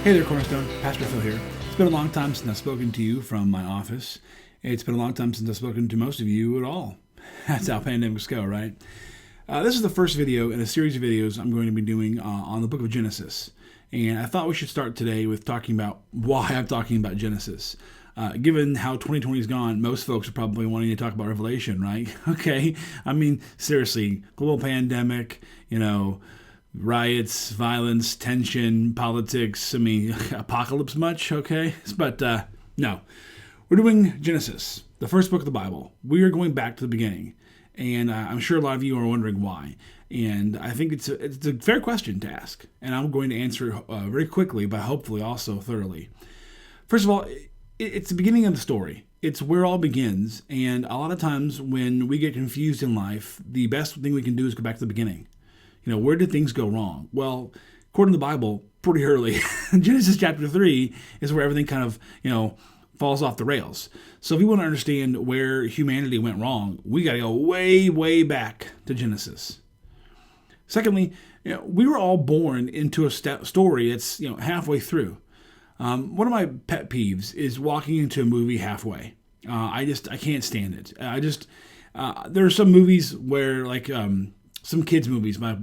Hey there, Cornerstone. Pastor Phil here. It's been a long time since I've spoken to you from my office. It's been a long time since I've spoken to most of you at all. That's how pandemics go, right? This is the first video in a series of videos I'm going to be doing on the book of Genesis. And I thought we should start today with talking about why I'm talking about Genesis. Given how 2020 has gone, most folks are probably wanting to talk about Revelation, right? Okay. I mean, seriously, global pandemic, riots, violence, tension, politics, apocalypse much, okay? But no, we're doing Genesis, the first book of the Bible. We are going back to the beginning, and I'm sure a lot of you are wondering why. And I think it's a fair question to ask, and I'm going to answer it very quickly, but hopefully also thoroughly. First of all, it's the beginning of the story. It's where it all begins, and a lot of times when we get confused in life, the best thing we can do is go back to the beginning. Where did things go wrong? Well, according to the Bible, pretty early. Genesis chapter 3 is where everything kind of, falls off the rails. So if we want to understand where humanity went wrong, we got to go way, way back to Genesis. Secondly, we were all born into a story that's, halfway through. One of my pet peeves is walking into a movie halfway. I can't stand it. There are some movies where, some kids' movies, my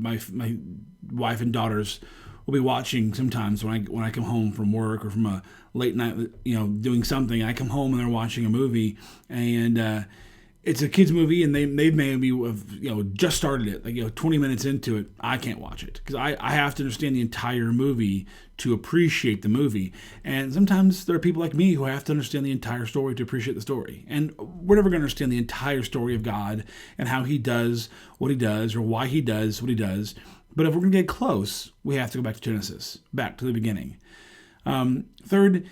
wife and daughters will be watching sometimes when I come home from work or from a late night, doing something. I come home and they're watching a movie, and it's a kids' movie, and they maybe have just started it, 20 minutes into it. I can't watch it because I have to understand the entire movie to appreciate the movie. And sometimes there are people like me who have to understand the entire story to appreciate the story. And we're never going to understand the entire story of God and how he does what he does or why he does what he does. But if we're going to get close, we have to go back to Genesis, back to the beginning. Third,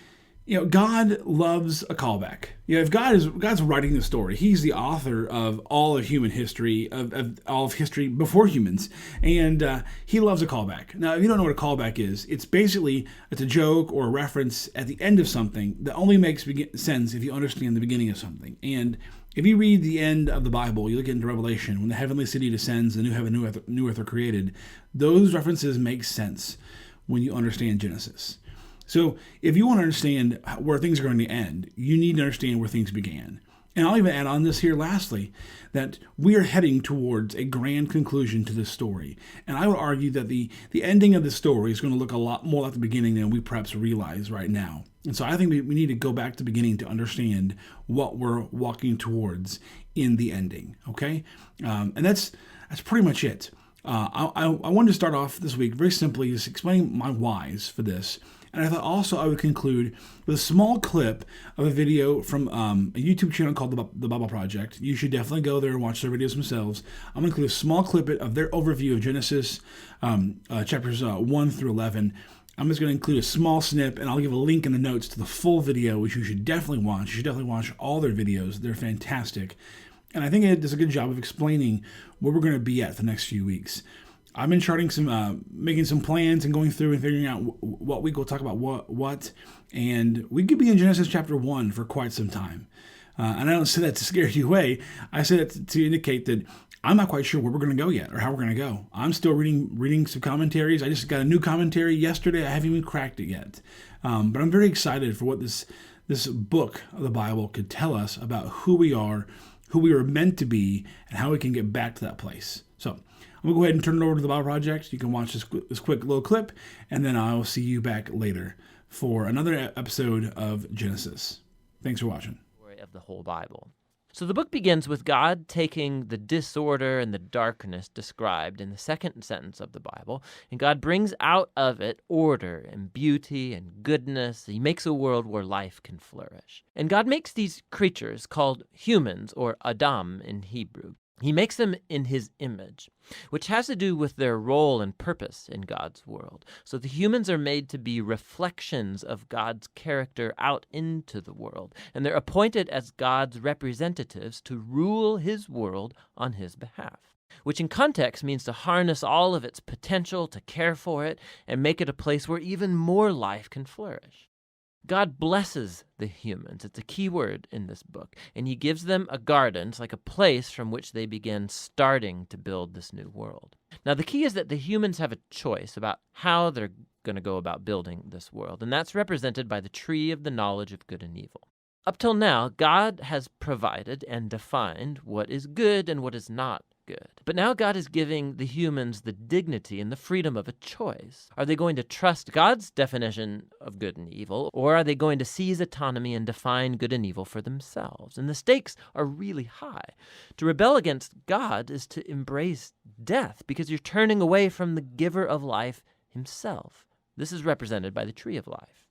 God loves a callback. If God's writing the story, he's the author of all of human history, of all of history before humans, and he loves a callback. Now, if you don't know what a callback is, it's a joke or a reference at the end of something that only makes sense if you understand the beginning of something. And if you read the end of the Bible, you look into Revelation, when the heavenly city descends, the new heaven, new earth are created, those references make sense when you understand Genesis. So if you want to understand where things are going to end, you need to understand where things began. And I'll even add on this here lastly, that we are heading towards a grand conclusion to this story. And I would argue that the ending of the story is going to look a lot more like the beginning than we perhaps realize right now. And so I think we need to go back to the beginning to understand what we're walking towards in the ending, okay? And that's pretty much it. I wanted to start off this week very simply just explaining my whys for this. And I thought also I would conclude with a small clip of a video from a YouTube channel called The Bible Project. You should definitely go there and watch their videos themselves. I'm going to include a small clip of their overview of Genesis chapters 1 through 11. I'm just going to include a small snip, and I'll give a link in the notes to the full video, which you should definitely watch. You should definitely watch all their videos. They're fantastic. And I think it does a good job of explaining where we're going to be at the next few weeks. I've been charting making some plans and going through and figuring out what week we'll talk about what, and we could be in Genesis chapter 1 for quite some time. And I don't say that to scare you away. I say that to indicate that I'm not quite sure where we're going to go yet or how we're going to go. I'm still reading some commentaries. I just got a new commentary yesterday. I haven't even cracked it yet. But I'm very excited for what this book of the Bible could tell us about who we are meant to be, and how we can get back to that place. So I'm going to go ahead and turn it over to the Bible Project. You can watch this quick little clip, and then I will see you back later for another episode of Genesis. Thanks for watching. Of the whole Bible. So the book begins with God taking the disorder and the darkness described in the second sentence of the Bible, and God brings out of it order and beauty and goodness. He makes a world where life can flourish. And God makes these creatures called humans, or Adam in Hebrew. He makes them in his image, which has to do with their role and purpose in God's world. So the humans are made to be reflections of God's character out into the world, and they're appointed as God's representatives to rule his world on his behalf, which in context means to harness all of its potential, to care for it, and make it a place where even more life can flourish. God blesses the humans. It's a key word in this book. And he gives them a garden. It's like a place from which they begin starting to build this new world. Now, the key is that the humans have a choice about how they're going to go about building this world, and that's represented by the tree of the knowledge of good and evil. Up till now, God has provided and defined what is good and what is not good. But now God is giving the humans the dignity and the freedom of a choice. Are they going to trust God's definition of good and evil, or are they going to seize autonomy and define good and evil for themselves? And the stakes are really high. To rebel against God is to embrace death, because you're turning away from the giver of life himself. This is represented by the tree of life.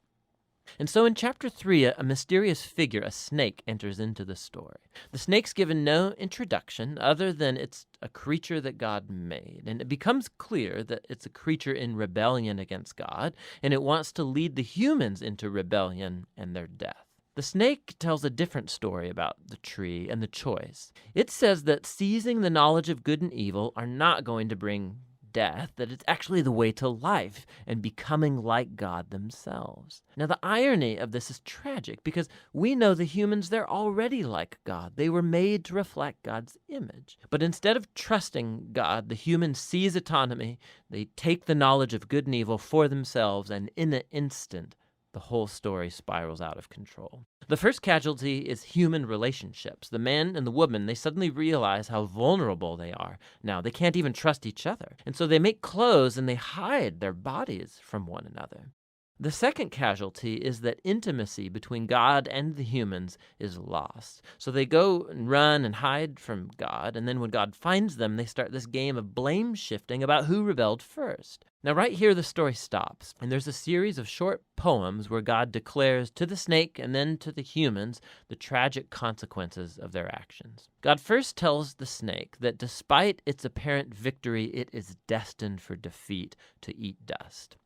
And so in chapter 3, a mysterious figure, a snake, enters into the story. The snake's given no introduction other than it's a creature that God made. And it becomes clear that it's a creature in rebellion against God, and it wants to lead the humans into rebellion and their death. The snake tells a different story about the tree and the choice. It says that seizing the knowledge of good and evil are not going to bring death, that it's actually the way to life and becoming like God themselves. Now, the irony of this is tragic, because we know the humans, they're already like God. They were made to reflect God's image. But instead of trusting God, the humans seize autonomy, they take the knowledge of good and evil for themselves, and in an instant, the whole story spirals out of control. The first casualty is human relationships. The man and the woman, they suddenly realize how vulnerable they are. Now, they can't even trust each other. And so they make clothes and they hide their bodies from one another. The second casualty is that intimacy between God and the humans is lost. So they go and run and hide from God, and then when God finds them, they start this game of blame shifting about who rebelled first. Now, right here, the story stops, and there's a series of short poems where God declares to the snake and then to the humans the tragic consequences of their actions. God first tells the snake that despite its apparent victory, it is destined for defeat, to eat dust.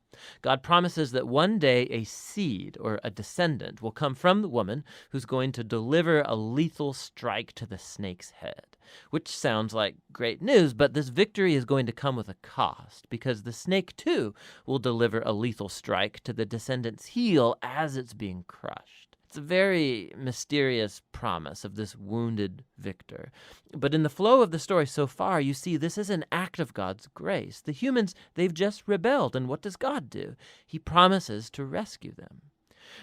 God promises that one day a seed or a descendant will come from the woman who's going to deliver a lethal strike to the snake's head, which sounds like great news, but this victory is going to come with a cost, because the snake too will deliver a lethal strike to the descendant's heel as it's being crushed. It's a very mysterious promise of this wounded victor. But in the flow of the story so far, you see this is an act of God's grace. The humans, they've just rebelled, and what does God do? He promises to rescue them.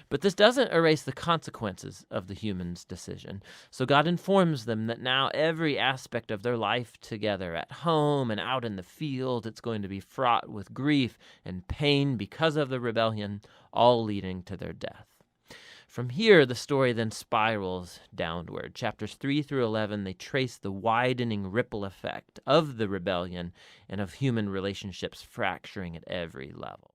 But this doesn't erase the consequences of the humans' decision. So God informs them that now every aspect of their life together, at home and out in the field, it's going to be fraught with grief and pain because of the rebellion, all leading to their death. From here, the story then spirals downward. Chapters 3 through 11, they trace the widening ripple effect of the rebellion and of human relationships fracturing at every level.